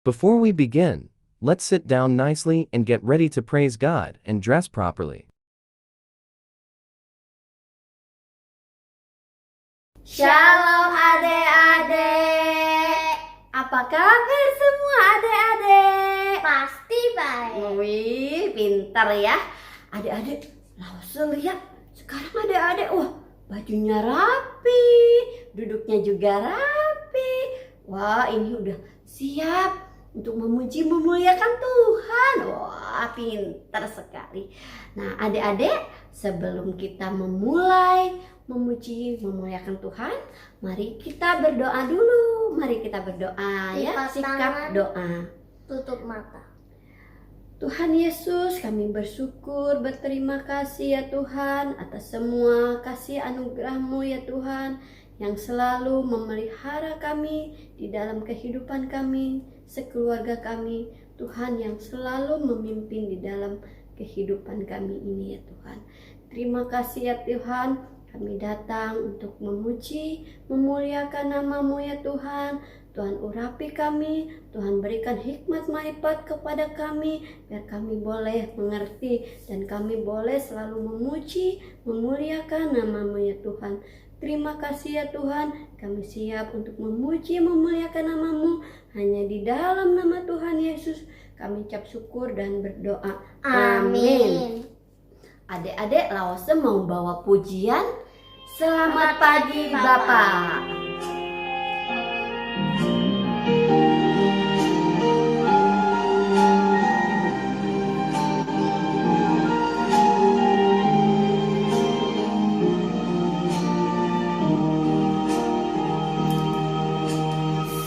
Before we begin, let's sit down nicely and get ready to praise God and dress properly. Shalom adik-adik. Apa kabar semua adik-adik? Pasti baik. Wih, pintar ya. Adik-adik, langsung lihat. Sekarang adik-adik, wah, bajunya rapi, duduknya juga rapi. Wah, ini udah siap untuk memuji memuliakan Tuhan. Wah, pintar sekali. Nah, adik-adik, sebelum kita memulai memuji memuliakan Tuhan, mari kita berdoa dulu. Mari kita berdoa ya, Lipat sikap tangan. doa. Tutup mata. Tuhan Yesus, kami bersyukur, berterima kasih ya Tuhan atas semua kasih anugerah-Mu ya Tuhan yang selalu memelihara kami di dalam kehidupan kami, sekeluarga kami. Tuhan yang selalu memimpin di dalam kehidupan kami ini ya Tuhan. Terima kasih ya Tuhan, kami datang untuk memuji, memuliakan nama-Mu ya Tuhan. Tuhan urapi kami, Tuhan berikan hikmat marifat kepada kami, biar kami boleh mengerti dan kami boleh selalu memuji, memuliakan nama-Mu ya Tuhan. Terima kasih ya Tuhan, kami siap untuk memuji, memuliakan nama-Mu. Hanya di dalam nama Tuhan Yesus kami ucap syukur dan berdoa. Amin. Adik-adik, Lawase mau bawa pujian. Selamat pagi Bapak.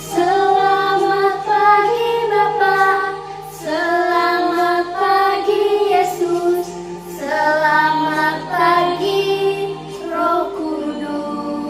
Selamat pagi Bapak. Selamat pagi Yesus. Selamat pagi Roh Kudus.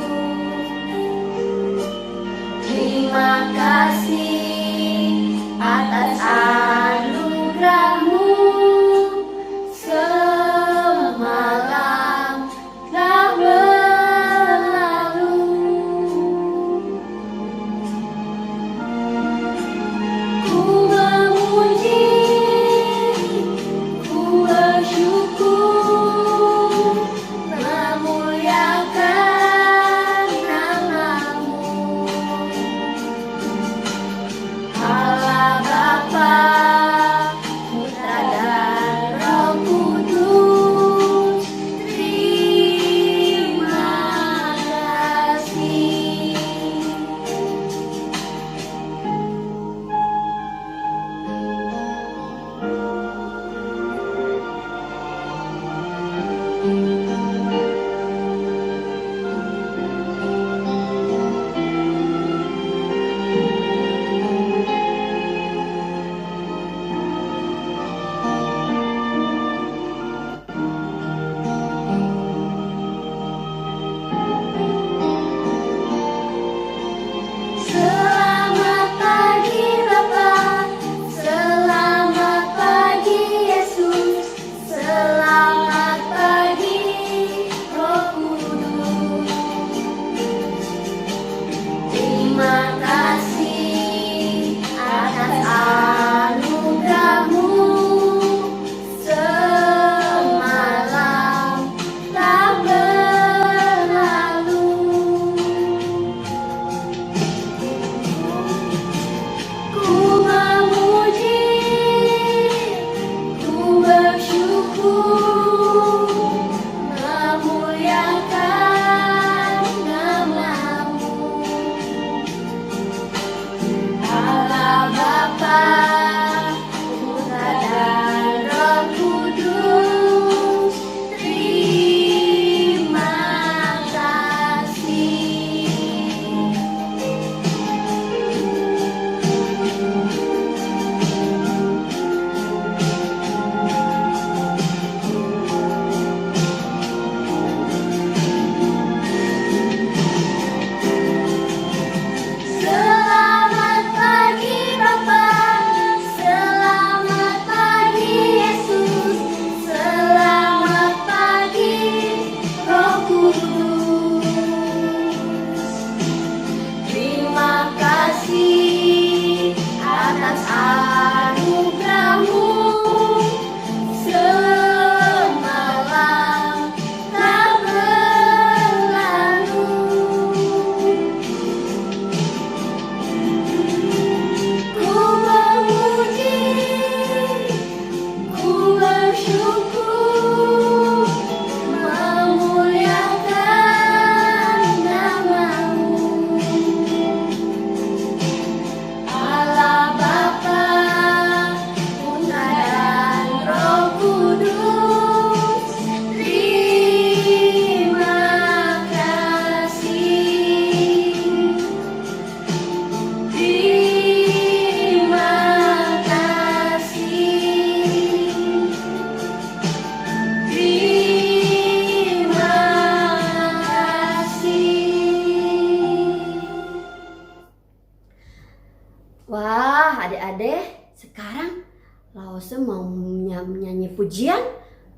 Adik-adik, sekarang Lause mau nyanyi pujian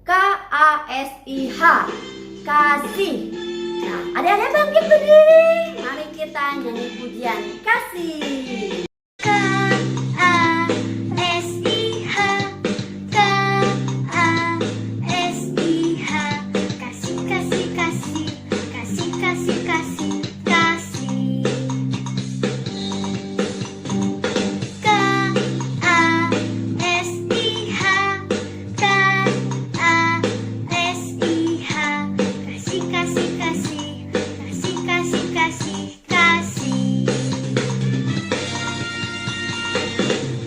KASIH, kasih. Nah, adik-adik bangkit berdiri. Mari kita nyanyi pujian kasih. KASIH, KASIH, kasih, kasih, kasih, kasih, kasih, kasih, kasih. KASIH, KASIH, kasih, kasih, kasih, kasih, kasih, kasih, kasih.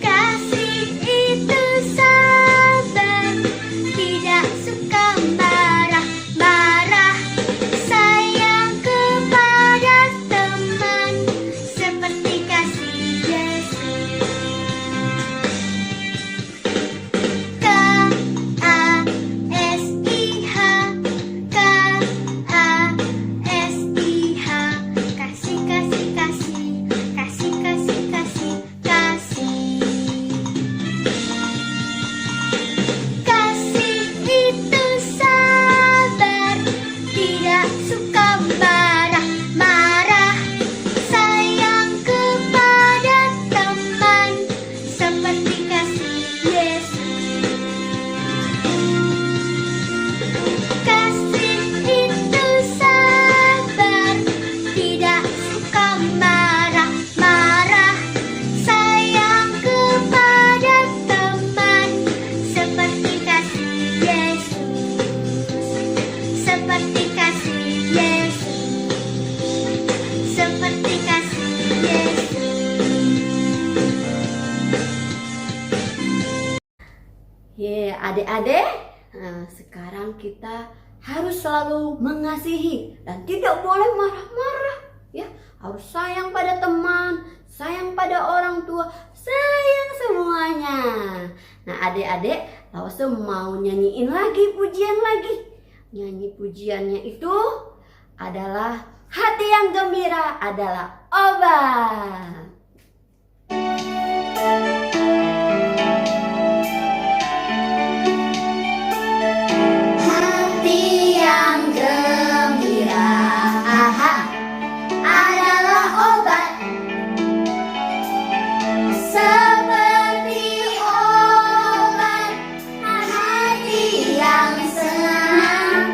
Kasih itu sabar, tidak suka marah-marah, sayang kepada teman, seperti kasih Yesus. KASIH, KASIH, kasih, kasih, kasih, kasih, kasih, kasih, kasih. Kasih itu sabar, tidak suka marah-marah, sayang kepada teman, seperti kasih Yesus. Kasih itu sabar, tidak suka marah-marah, sayang kepada teman, seperti kasih Yesus. Seperti kasih Yesus. Seperti kasih Yesus. Adik-adik, nah, sekarang kita harus selalu mengasihi dan tidak boleh marah-marah, ya. Harus sayang pada teman, sayang pada orang tua, sayang semuanya. Nah, adik-adik, Lause mau nyanyiin lagi pujian lagi. Nyanyi pujiannya itu adalah hati yang gembira adalah obat. Hati yang gembira, adalah obat, seperti obat. Hati yang senang,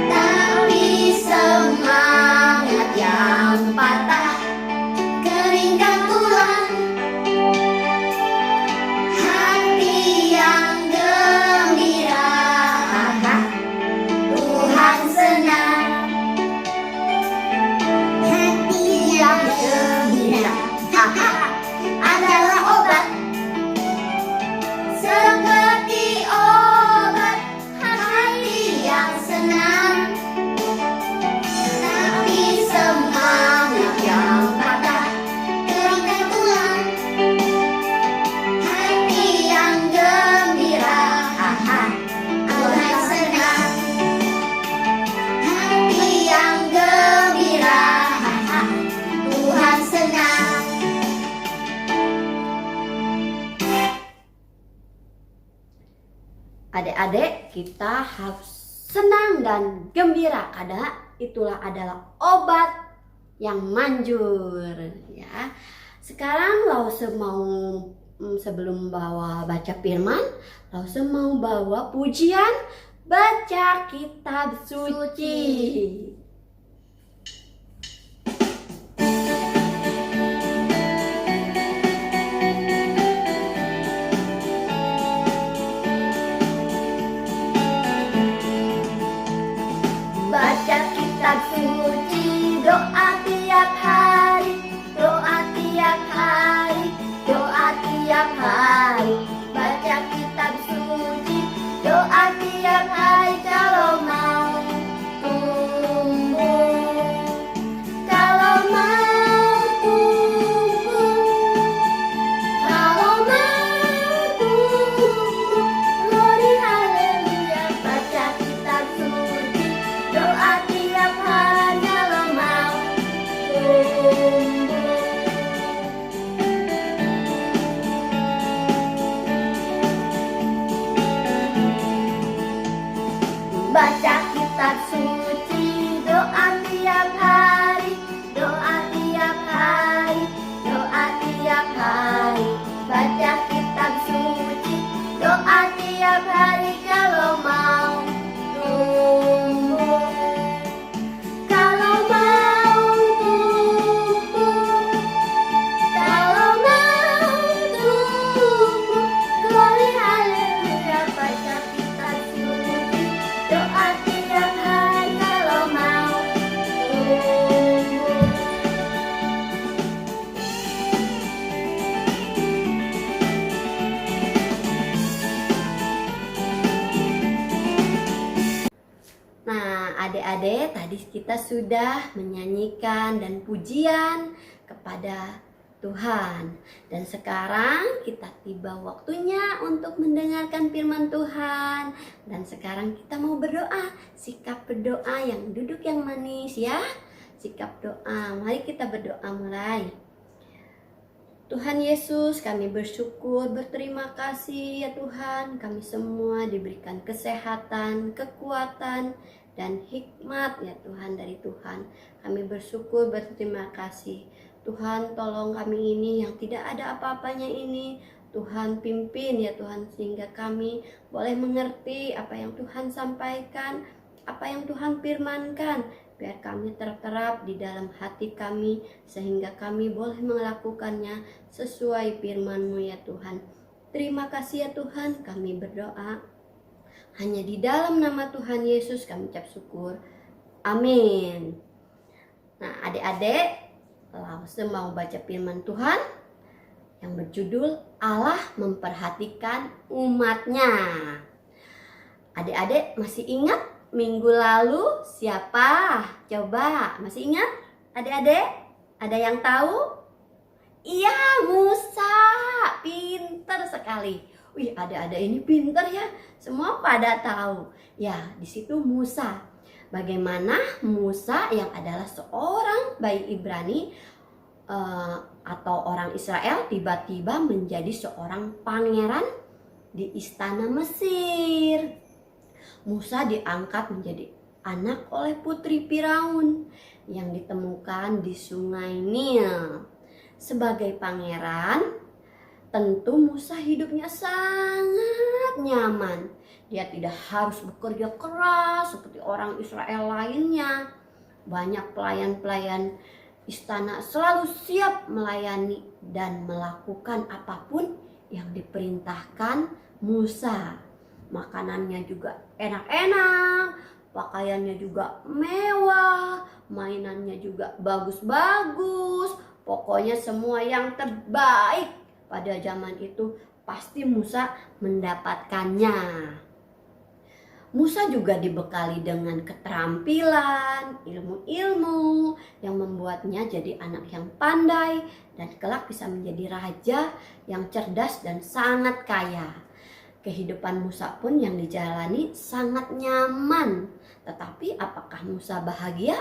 tapi semangat yang patah, keringkan tulang. Hati yang gembira, Tuhan senang. Hati yang gembira, adalah obat, seperti obat. Hati yang senang, tapi semangat yang patah, keringkan tulang. Hati yang gembira, Tuhan senang. Hati yang gembira, Tuhan senang. Adik-adik, kita harus senang dan gembira karena itulah adalah obat yang manjur, ya. Sekarang Lause mau sebelum baca firman, Lause mau bawa pujian baca kitab suci. Baca kitab suci, doa tiap hari, doa tiap hari, doa tiap hari. Baca kitab suci, doa tiap hari kalau mau tumbuh, kalau mau tumbuh, kalau mau tumbuh. Glory haleluya. Baca kitab suci, doa tiap hari kalau mau tumbuh. Adik-adik, tadi kita sudah menyanyikan dan pujian kepada Tuhan. Dan sekarang kita tiba waktunya untuk mendengarkan firman Tuhan. Dan sekarang kita mau berdoa, sikap berdoa yang duduk yang manis ya. Sikap doa, mari kita berdoa mulai. Tuhan Yesus, kami bersyukur, berterima kasih ya Tuhan. Kami semua diberikan kesehatan, kekuatan, dan hikmat ya Tuhan dari Tuhan. Kami bersyukur, berterima kasih. Tuhan, tolong kami ini yang tidak ada apa-apanya ini. Tuhan pimpin ya Tuhan, sehingga kami boleh mengerti apa yang Tuhan sampaikan, apa yang Tuhan firmankan. Biar kami terterap di dalam hati kami, sehingga kami boleh melakukannya sesuai firman-Mu ya Tuhan. Terima kasih ya Tuhan, kami berdoa. Hanya di dalam nama Tuhan Yesus kami ucap syukur. Amin. Nah adik-adik, Lause mau baca firman Tuhan yang berjudul Allah memperhatikan umatnya. Adik-adik masih ingat minggu lalu siapa? Coba, masih ingat? Adik-adik, ada yang tahu? Iya, Musa. Pinter sekali. Wih, adik-adik ini pinter ya. Semua pada tahu. Ya, di situ Musa. Bagaimana Musa yang adalah seorang bayi Ibrani atau orang Israel tiba-tiba menjadi seorang pangeran di istana Mesir. Musa diangkat menjadi anak oleh putri Firaun yang ditemukan di sungai Nil. Sebagai pangeran, tentu Musa hidupnya sangat nyaman. Dia tidak harus bekerja keras seperti orang Israel lainnya. Banyak pelayan-pelayan istana selalu siap melayani dan melakukan apapun yang diperintahkan Musa. Makanannya juga enak-enak, pakaiannya juga mewah, mainannya juga bagus-bagus. Pokoknya semua yang terbaik pada zaman itu pasti Musa mendapatkannya. Musa juga dibekali dengan keterampilan, ilmu-ilmu yang membuatnya jadi anak yang pandai dan kelak bisa menjadi raja yang cerdas dan sangat kaya. Kehidupan Musa pun yang dijalani sangat nyaman. Tetapi apakah Musa bahagia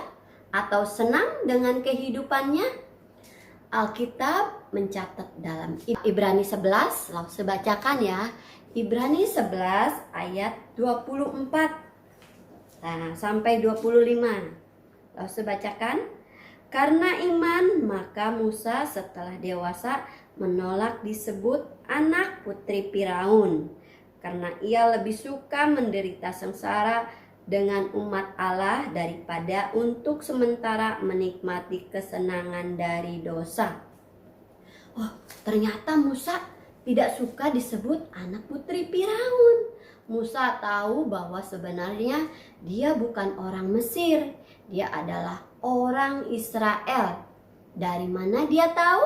atau senang dengan kehidupannya? Alkitab mencatat dalam Ibrani 11, Lause bacakan ya. Ibrani 11 ayat 24 sampai 25. Lause bacakan. Karena iman maka Musa setelah dewasa menolak disebut anak putri Firaun. Karena ia lebih suka menderita sengsara dengan umat Allah daripada untuk sementara menikmati kesenangan dari dosa. Oh, ternyata Musa tidak suka disebut anak putri Firaun. Musa tahu bahwa sebenarnya dia bukan orang Mesir. Dia adalah orang Israel. Dari mana dia tahu?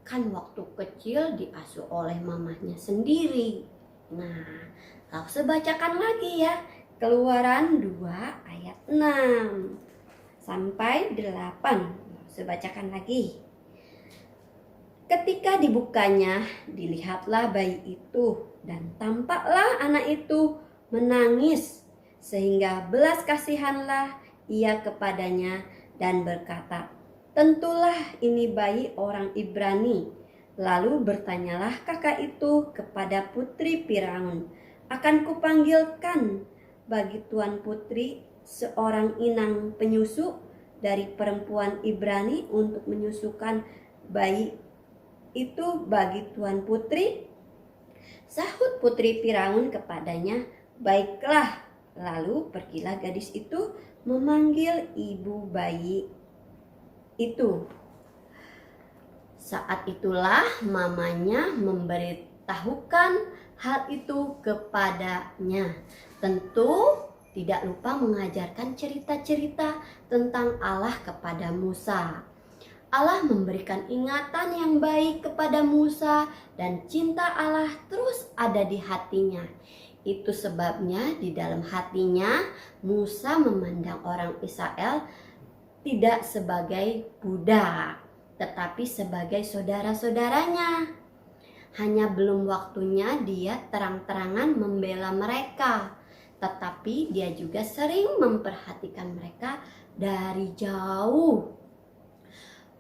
Kan waktu kecil diasuh oleh mamahnya sendiri. Nah, Lause bacakan lagi ya. Keluaran 2 ayat 6 sampai 8. Lause bacakan lagi. Ketika dibukanya, dilihatlah bayi itu dan tampaklah anak itu menangis. Sehingga belas kasihanlah ia kepadanya dan berkata, tentulah ini bayi orang Ibrani. Lalu bertanyalah kakak itu kepada putri Firaun, akan kupanggilkan bagi tuan putri seorang inang penyusu dari perempuan Ibrani untuk menyusukan bayi itu bagi tuan putri? Sahut putri Firaun kepadanya, baiklah. Lalu pergilah gadis itu memanggil ibu bayi itu. Saat itulah mamanya memberitahukan hal itu kepadanya. Tentu tidak lupa mengajarkan cerita-cerita tentang Allah kepada Musa. Allah memberikan ingatan yang baik kepada Musa dan cinta Allah terus ada di hatinya. Itu sebabnya di dalam hatinya Musa memandang orang Israel tidak sebagai budak, tetapi sebagai saudara-saudaranya. Hanya belum waktunya dia terang-terangan membela mereka, tetapi dia juga sering memperhatikan mereka dari jauh.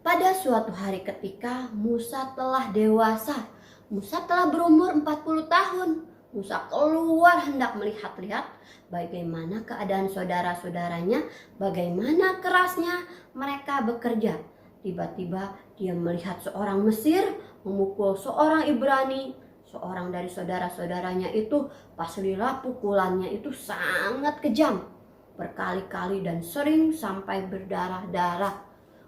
Pada suatu hari ketika Musa telah dewasa, Musa telah berumur 40 tahun. Musa keluar hendak melihat-lihat bagaimana keadaan saudara-saudaranya, bagaimana kerasnya mereka bekerja. Tiba-tiba dia melihat seorang Mesir memukul seorang Ibrani. Seorang dari saudara-saudaranya itu pastilah pukulannya itu sangat kejam, berkali-kali dan sering sampai berdarah-darah.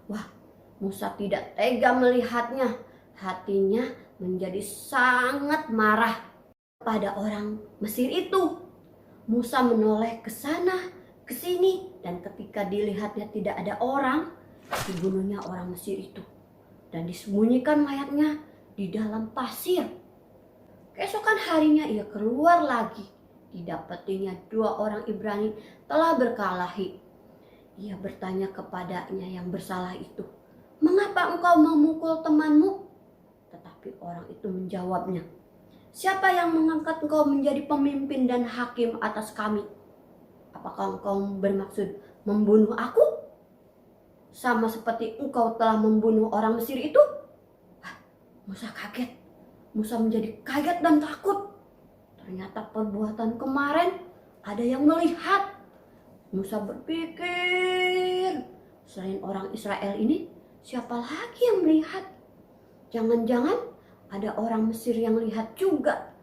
Wah, Musa tidak tega melihatnya. Hatinya menjadi sangat marah pada orang Mesir itu. Musa menoleh ke sana, ke sini, dan ketika dilihatnya tidak ada orang, dibunuhnya orang Mesir itu dan disembunyikan mayatnya di dalam pasir. Keesokan harinya ia keluar lagi. Didapatinya 2 orang Ibrani telah berkelahi. Ia bertanya kepadanya yang bersalah itu, "Mengapa engkau memukul temanmu?" Tetapi orang itu menjawabnya, "Siapa yang mengangkat engkau menjadi pemimpin dan hakim atas kami? Apakah engkau bermaksud membunuh aku? Sama seperti engkau telah membunuh orang Mesir itu?" Musa kaget. Musa menjadi kaget dan takut. Ternyata perbuatan kemarin ada yang melihat. Musa berpikir, selain orang Israel ini, siapa lagi yang melihat? Jangan-jangan ada orang Mesir yang lihat juga.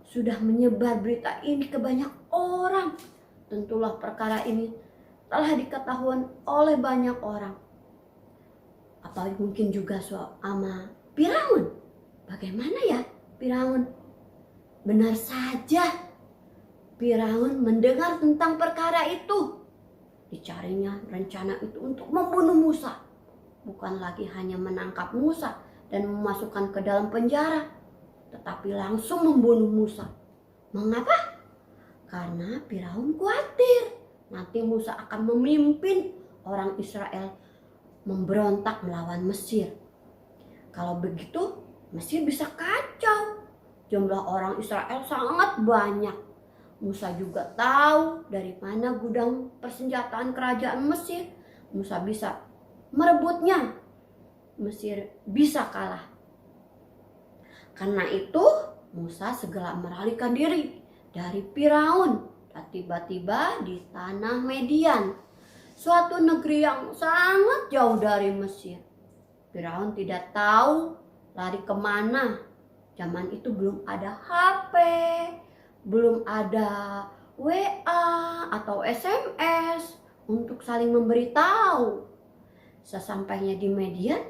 Sudah menyebar berita ini ke banyak orang. Tentulah perkara ini telah diketahui oleh banyak orang. Apa mungkin juga sama Firaun? Bagaimana ya Firaun? Benar saja, Firaun mendengar tentang perkara itu. Dicarinya rencana itu untuk membunuh Musa. Bukan lagi hanya menangkap Musa dan memasukkan ke dalam penjara, tetapi langsung membunuh Musa. Mengapa? Karena Firaun khawatir nanti Musa akan memimpin orang Israel memberontak melawan Mesir. Kalau begitu, Mesir bisa kacau. Jumlah orang Israel sangat banyak. Musa juga tahu dari mana gudang persenjataan kerajaan Mesir. Musa bisa merebutnya. Mesir bisa kalah. Karena itu Musa segera melarikan diri dari Firaun dan tiba-tiba di tanah Median, suatu negeri yang sangat jauh dari Mesir. Firaun tidak tahu lari kemana. Zaman itu belum ada HP, belum ada WA atau SMS untuk saling memberitahu. Sesampainya di Median,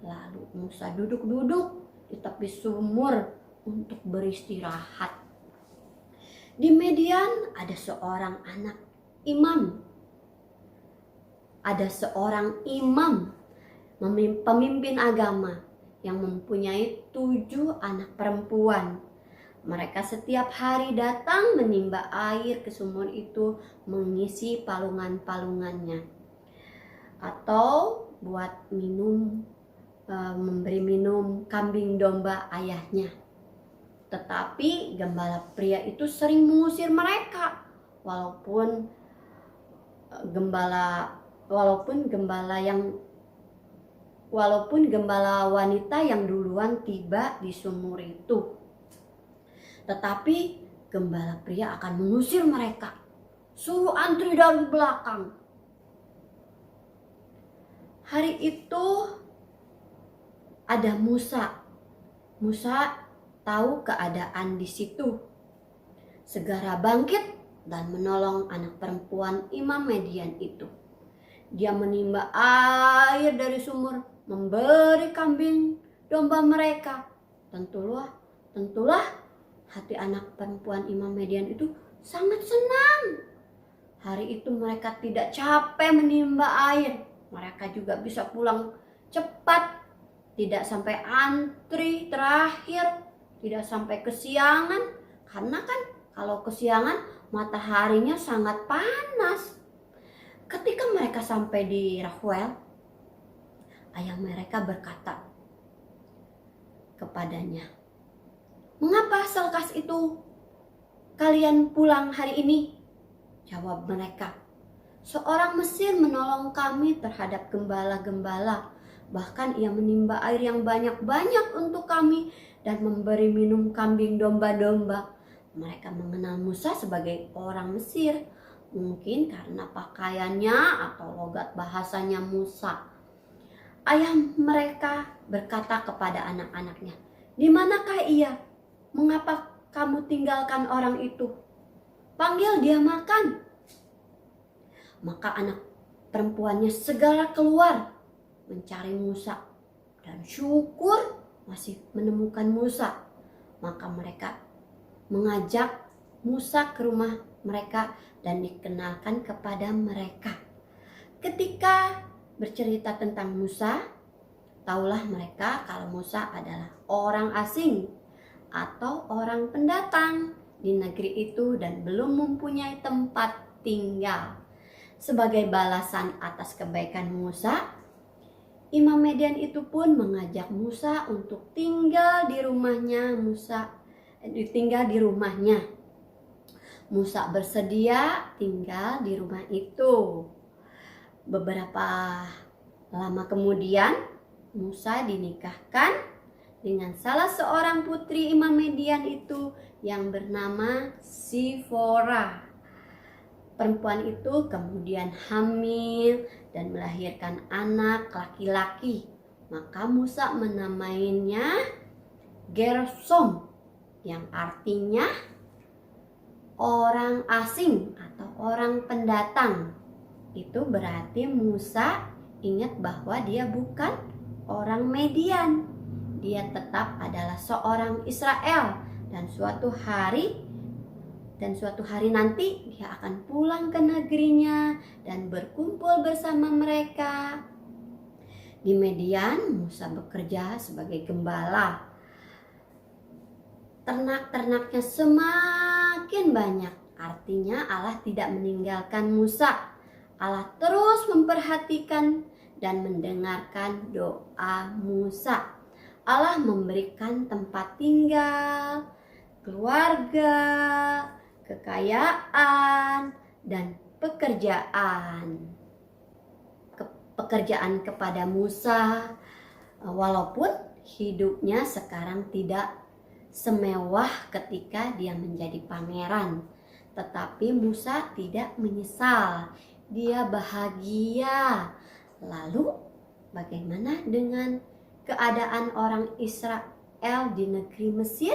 lalu Musa duduk-duduk di tepi sumur untuk beristirahat. Di Median ada seorang anak imam. Ada seorang imam, pemimpin agama yang mempunyai 7 anak perempuan. Mereka setiap hari datang menimba air ke sumur itu, mengisi palungan-palungannya, atau buat minum, memberi minum kambing domba ayahnya. Tetapi gembala pria itu sering mengusir mereka, walaupun gembala wanita yang duluan tiba di sumur itu. Tetapi gembala pria akan mengusir mereka, suruh antri dari belakang. Hari itu ada Musa. Musa tahu keadaan di situ. Segera bangkit dan menolong anak perempuan imam Median itu. Dia menimba air dari sumur, memberi kambing domba mereka. Tentulah hati anak perempuan imam Median itu sangat senang. Hari itu mereka tidak capek menimba air. Mereka juga bisa pulang cepat, tidak sampai antri terakhir, tidak sampai kesiangan. Karena kan Kalau kesiangan, mataharinya sangat panas. Ketika mereka sampai di Rahuel, ayah mereka berkata kepadanya, "Mengapa selekas itu kalian pulang hari ini?" Jawab mereka, "Seorang Mesir menolong kami terhadap gembala-gembala. Bahkan ia menimba air yang banyak-banyak untuk kami dan memberi minum kambing domba-domba." Mereka mengenal Musa sebagai orang Mesir, mungkin karena pakaiannya atau logat bahasanya Musa. Ayah mereka berkata kepada anak-anaknya, "Di manakah ia? Mengapa kamu tinggalkan orang itu? Panggil dia makan." Maka anak perempuannya segera keluar mencari Musa, dan syukur masih menemukan Musa. Maka mereka mengajak Musa ke rumah mereka dan dikenalkan kepada mereka. Ketika bercerita tentang Musa, taulah mereka kalau Musa adalah orang asing atau orang pendatang di negeri itu dan belum mempunyai tempat tinggal. Sebagai balasan atas kebaikan Musa, Imam Median itu pun mengajak Musa untuk tinggal di rumahnya. Musa bersedia tinggal di rumah itu. Beberapa lama kemudian, Musa dinikahkan dengan salah seorang putri Imam Median itu yang bernama Sifora. Perempuan itu kemudian hamil dan melahirkan anak laki-laki. Maka Musa menamainya Gersom, yang artinya orang asing atau orang pendatang. Itu berarti Musa ingat bahwa dia bukan orang Median. Dia tetap adalah seorang Israel dan suatu hari nanti dia akan pulang ke negerinya dan berkumpul bersama mereka. Di Median, Musa bekerja sebagai gembala. Ternak-ternaknya semakin banyak. Artinya Allah tidak meninggalkan Musa. Allah terus memperhatikan dan mendengarkan doa Musa. Allah memberikan tempat tinggal, keluarga, kekayaan, dan pekerjaan kepada Musa. Walaupun hidupnya sekarang tidak semewah ketika dia menjadi pangeran, tetapi Musa tidak menyesal. Dia bahagia. Lalu bagaimana dengan keadaan orang Israel di negeri Mesir?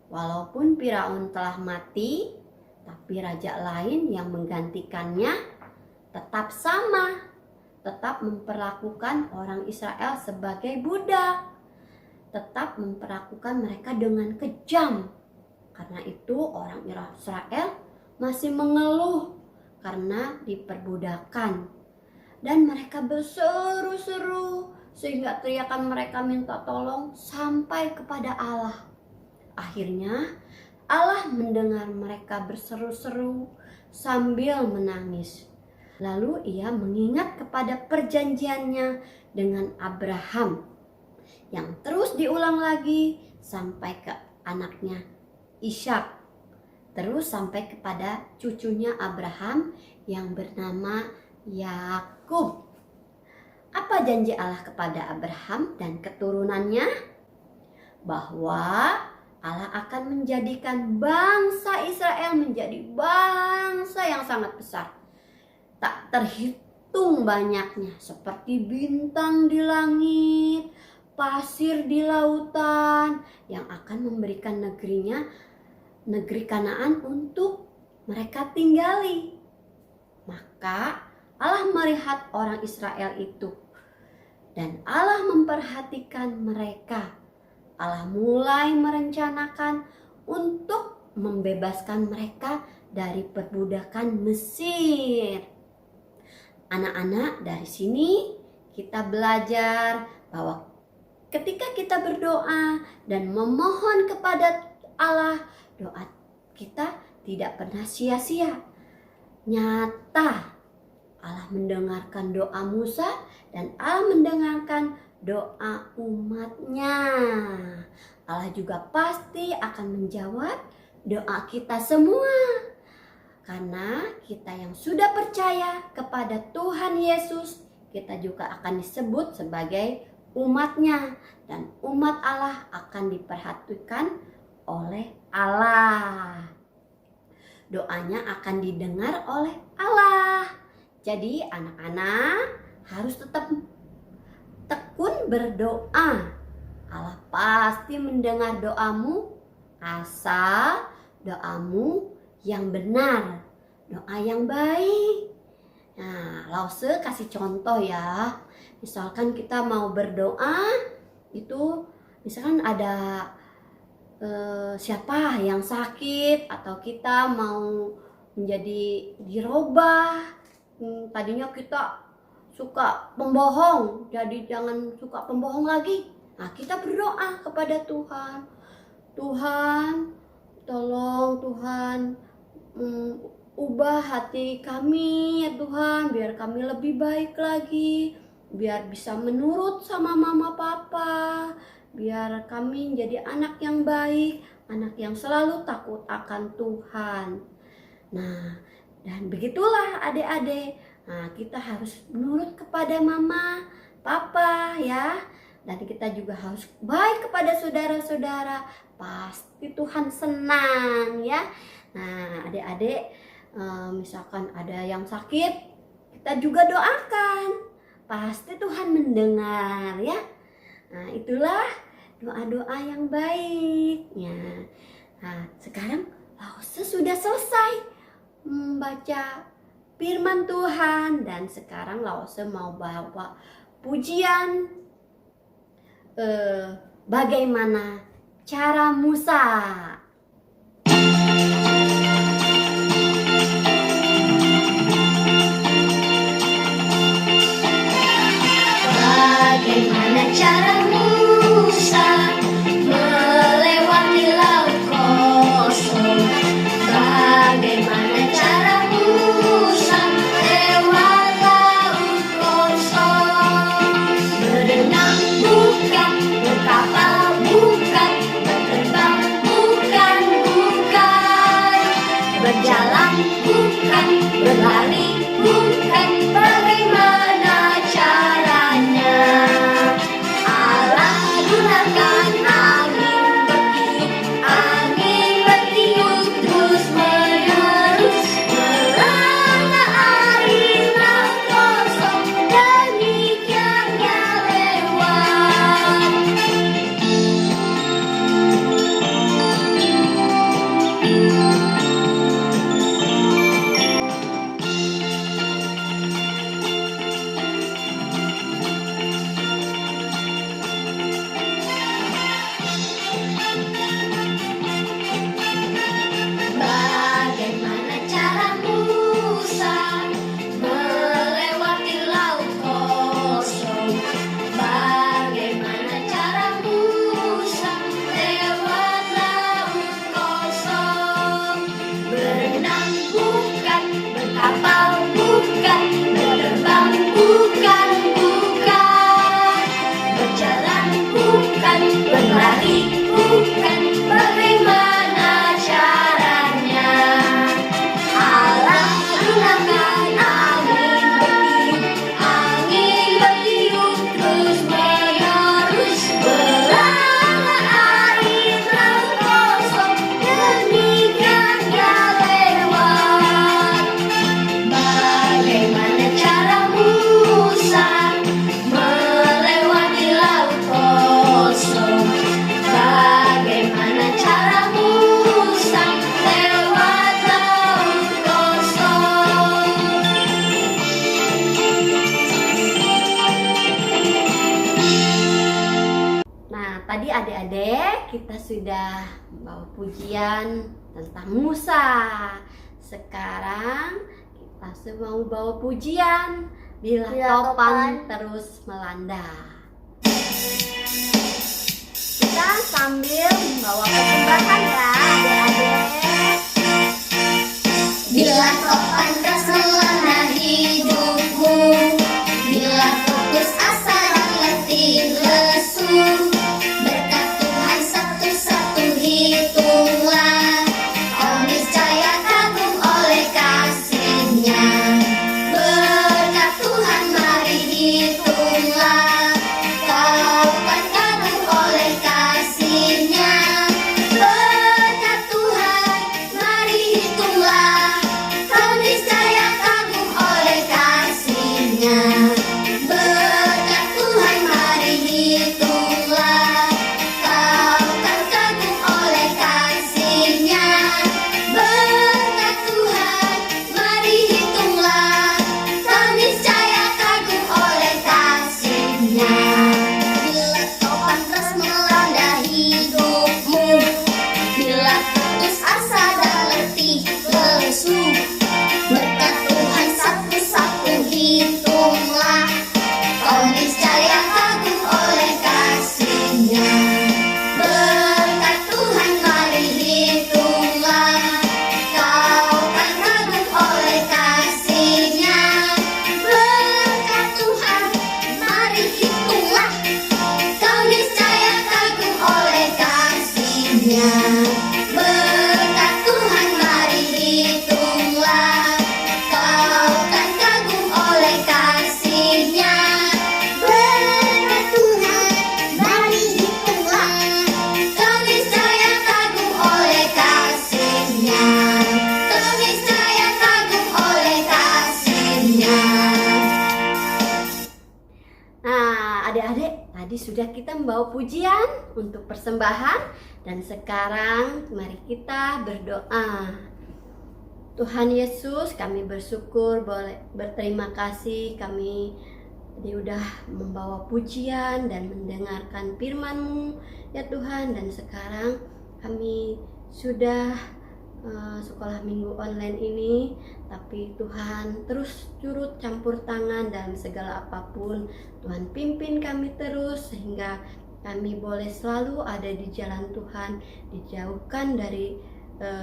Walaupun Firaun telah mati, tapi raja lain yang menggantikannya tetap sama, tetap memperlakukan orang Israel sebagai budak, tetap memperlakukan mereka dengan kejam. Karena itu orang Israel masih mengeluh karena diperbudakan, dan mereka berseru-seru sehingga teriakan mereka minta tolong sampai kepada Allah. Akhirnya Allah mendengar mereka berseru-seru sambil menangis. Lalu ia mengingat kepada perjanjiannya dengan Abraham yang terus diulang lagi sampai ke anaknya Ishak, terus sampai kepada cucunya Abraham yang bernama Yakub. Apa janji Allah kepada Abraham dan keturunannya? Bahwa Allah akan menjadikan bangsa Israel menjadi bangsa yang sangat besar, tak terhitung banyaknya, seperti bintang di langit, pasir di lautan, yang akan memberikan negeri Kanaan untuk mereka tinggali. Maka Allah melihat orang Israel itu dan Allah memperhatikan mereka. Allah mulai merencanakan untuk membebaskan mereka dari perbudakan Mesir. Anak-anak, dari sini kita belajar bahwa ketika kita berdoa dan memohon kepada Allah, doa kita tidak pernah sia-sia. Nyata Allah mendengarkan doa Musa dan Allah mendengarkan doa umatnya. Allah juga pasti akan menjawab doa kita semua. Karena kita yang sudah percaya kepada Tuhan Yesus, kita juga akan disebut sebagai umatnya. Dan umat Allah akan diperhatikan oleh Allah. Doanya akan didengar oleh Allah. Jadi anak-anak harus tetap tekun berdoa. Allah pasti mendengar doamu asal doamu yang benar, doa yang baik. Nah, Lause kasih contoh ya. Misalkan kita mau berdoa, itu misalkan ada siapa yang sakit atau kita mau menjadi dirubah. Tadinya kita suka pembohong, jadi jangan suka pembohong lagi. Nah, kita berdoa kepada Tuhan. Tuhan, tolong Tuhan, ubah hati kami ya Tuhan, biar kami lebih baik lagi, biar bisa menurut sama mama papa, biar kami jadi anak yang baik, anak yang selalu takut akan Tuhan. Nah, dan begitulah adik-adik. Nah, kita harus menurut kepada mama, papa ya. Dan kita juga harus baik kepada saudara-saudara. Pasti Tuhan senang ya. Nah, adik-adik, misalkan ada yang sakit, kita juga doakan. Pasti Tuhan mendengar ya. Nah, itulah doa-doa yang baik ya. Nah, sekarang Lause sudah selesai membaca firman Tuhan, dan sekarang Lause mau bawa pujian bagaimana cara Musa. Bagaimana cara Musa melewati laut kosong? Bagaimana cara Musa lewat laut kosong? Berenang bukan, berkapal bukan, berterbang bukan, berjalan bukan, berlari bukan. Bagaimana caranya? Allah gunakan angin bertiup terus menerus, melanda air laut kosong, demikiannya lewat. Bagaimana cara Musa melewati laut kosong? Bagaimana cara Musa lewat laut kosong? Berenang bukan, berkapal bukan, berterbang bukan, berjalan bukan, berlari bukan. Bagaimana caranya? Allah gunakan angin bertiup terus menerus, melanda air laut kosong, demikiannya lewat. Bagaimana cara Musa melewati laut kosong? Bagaimana cara Musa lewat laut kosong? Nah, tadi adik-adik kita sudah membawa pujian tentang Musa. Sekarang kita semua mau bawa pujian bila topan terus melanda. Kita sambil membawa persembahan ya adik-adik. Tadi sudah kita membawa pujian untuk persembahan dan sekarang mari kita berdoa. Tuhan Yesus, kami bersyukur, berterima kasih kami udah membawa pujian dan mendengarkan firman-Mu ya Tuhan, dan sekarang kami sudah sekolah minggu online ini, tapi Tuhan terus turut campur tangan dalam segala apapun. Tuhan pimpin kami terus sehingga kami boleh selalu ada di jalan Tuhan, dijauhkan dari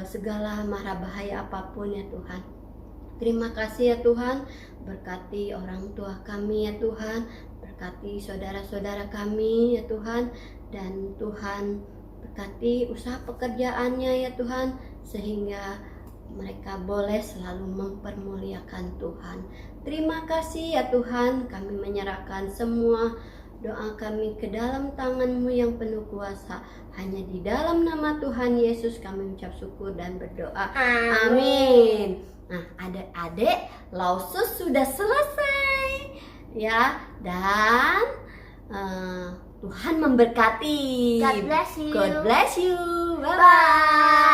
segala mara bahaya apapun ya Tuhan. Terima kasih ya Tuhan, berkati orang tua kami ya Tuhan, berkati saudara-saudara kami ya Tuhan, dan Tuhan berkati usaha pekerjaannya ya Tuhan, sehingga mereka boleh selalu mempermuliakan Tuhan. Terima kasih ya Tuhan, kami menyerahkan semua doa kami ke dalam tangan-Mu yang penuh kuasa. Hanya di dalam nama Tuhan Yesus kami ucap syukur dan berdoa. Amin. Nah, adik-adik, lausus sudah selesai ya, dan Tuhan memberkati. God bless you. God bless you. Bye-bye.